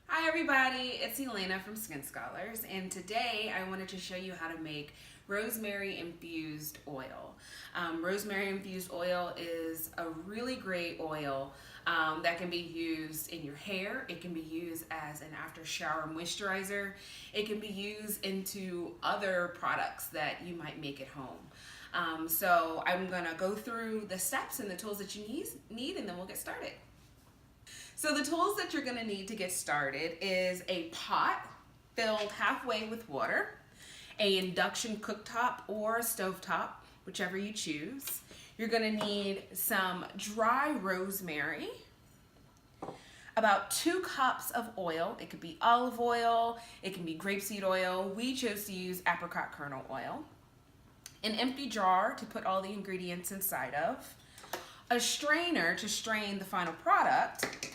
Hi everybody, it's Elena from Skin Scholars, and today I wanted to show you how to make rosemary infused oil. Rosemary infused oil is a really great oil that can be used in your hair. It can be used as an after shower moisturizer. It can be used into other products that you might make at home. So I'm gonna go through the steps and the tools that you need and then we'll get started. So the tools that you're going to need to get started is a pot filled halfway with water, an induction cooktop or a stovetop, whichever you choose. You're going to need some dry rosemary, about 2 cups of oil. It could be olive oil, it can be grapeseed oil. We chose to use apricot kernel oil. An empty jar to put all the ingredients inside of, a strainer to strain the final product,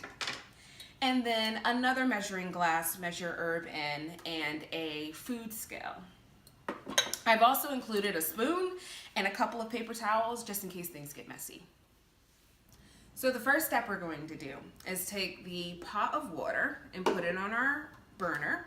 and then another measuring glass, measure herb in, and a food scale. I've also included a spoon and a couple of paper towels just in case things get messy. So the first step we're going to do is take the pot of water and put it on our burner.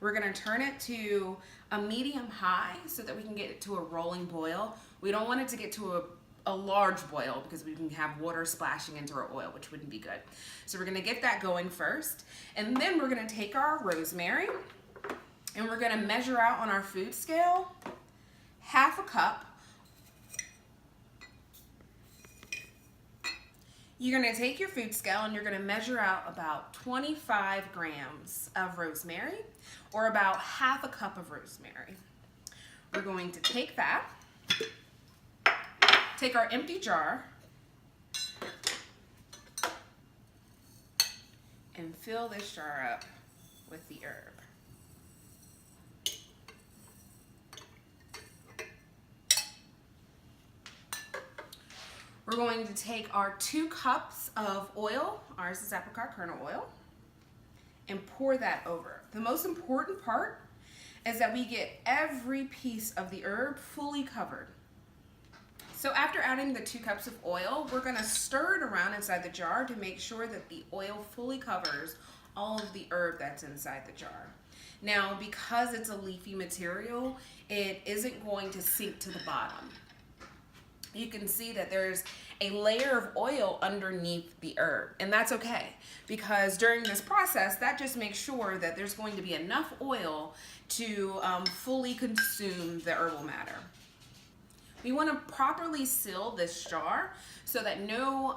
We're gonna turn it to a medium high so that we can get it to a rolling boil. We don't want it to get to a large boil because we can have water splashing into our oil, which wouldn't be good. So we're gonna get that going first, and then we're gonna take our rosemary and we're gonna measure out on our food scale half a cup. You're gonna take your food scale and you're gonna measure out about 25 grams of rosemary, or about half a cup of rosemary. We're going to take that, take our empty jar, and fill this jar up with the herb. We're going to take our 2 cups of oil, ours is apricot kernel oil, and pour that over. The most important part is that we get every piece of the herb fully covered. So after adding the 2 cups of oil, we're gonna stir it around inside the jar to make sure that the oil fully covers all of the herb that's inside the jar. Now, because it's a leafy material, it isn't going to sink to the bottom. You can see that there's a layer of oil underneath the herb, and that's okay, because during this process, that just makes sure that there's going to be enough oil to fully consume the herbal matter. We want to properly seal this jar so that no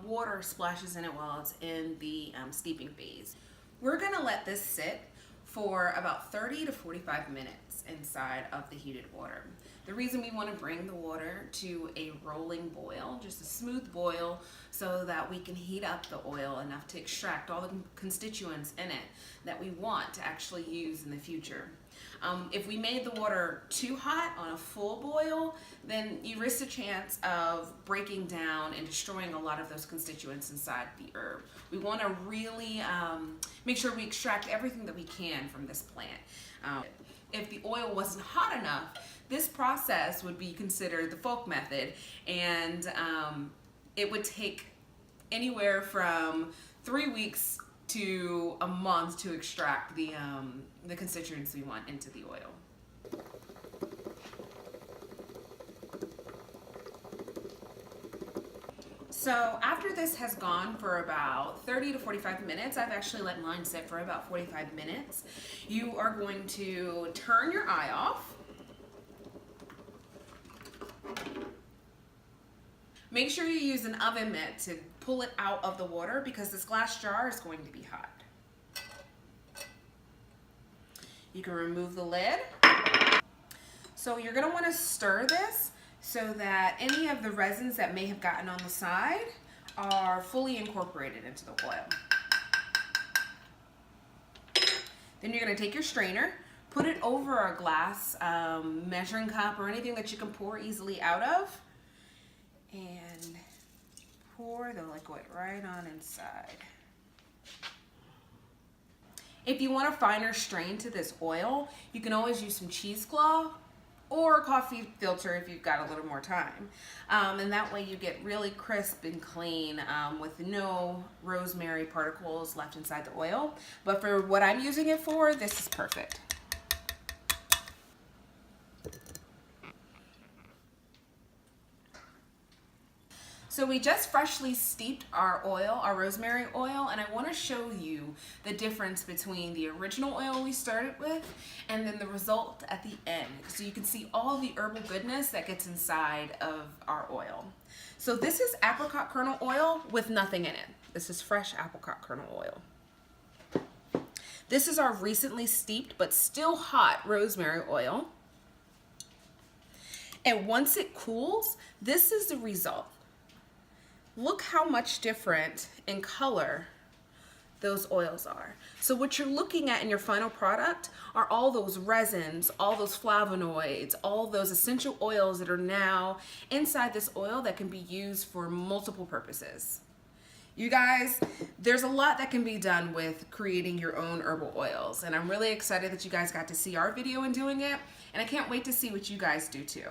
water splashes in it while it's in the steeping phase. We're going to let this sit for about 30 to 45 minutes inside of the heated water. The reason we want to bring the water to a rolling boil, just a smooth boil, so that we can heat up the oil enough to extract all the constituents in it that we want to actually use in the future. If we made the water too hot on a full boil, then you risk the chance of breaking down and destroying a lot of those constituents inside the herb. We want to really make sure we extract everything that we can from this plant. If the oil wasn't hot enough, this process would be considered the folk method, and it would take anywhere from 3 weeks to a month to extract the constituents we want into the oil. So after this has gone for about 30 to 45 minutes, I've actually let mine sit for about 45 minutes. You are going to turn your eye off. Make sure you use an oven mitt to pull it out of the water because this glass jar is going to be hot. You can remove the lid. So you're going to want to stir this so that any of the resins that may have gotten on the side are fully incorporated into the oil. Then you're going to take your strainer, put it over a glass measuring cup or anything that you can pour easily out of, and pour the liquid right on inside. If you want a finer strain to this oil, you can always use some cheesecloth or a coffee filter if you've got a little more time. And that way you get really crisp and clean with no rosemary particles left inside the oil. But for what I'm using it for, this is perfect. So we just freshly steeped our oil, our rosemary oil, and I want to show you the difference between the original oil we started with and then the result at the end. So you can see all the herbal goodness that gets inside of our oil. So this is apricot kernel oil with nothing in it. This is fresh apricot kernel oil. This is our recently steeped but still hot rosemary oil. And once it cools, this is the result. Look how much different in color those oils are. So what you're looking at in your final product are all those resins, all those flavonoids, all those essential oils that are now inside this oil that can be used for multiple purposes. You guys, there's a lot that can be done with creating your own herbal oils, and I'm really excited that you guys got to see our video and doing it, and I can't wait to see what you guys do too.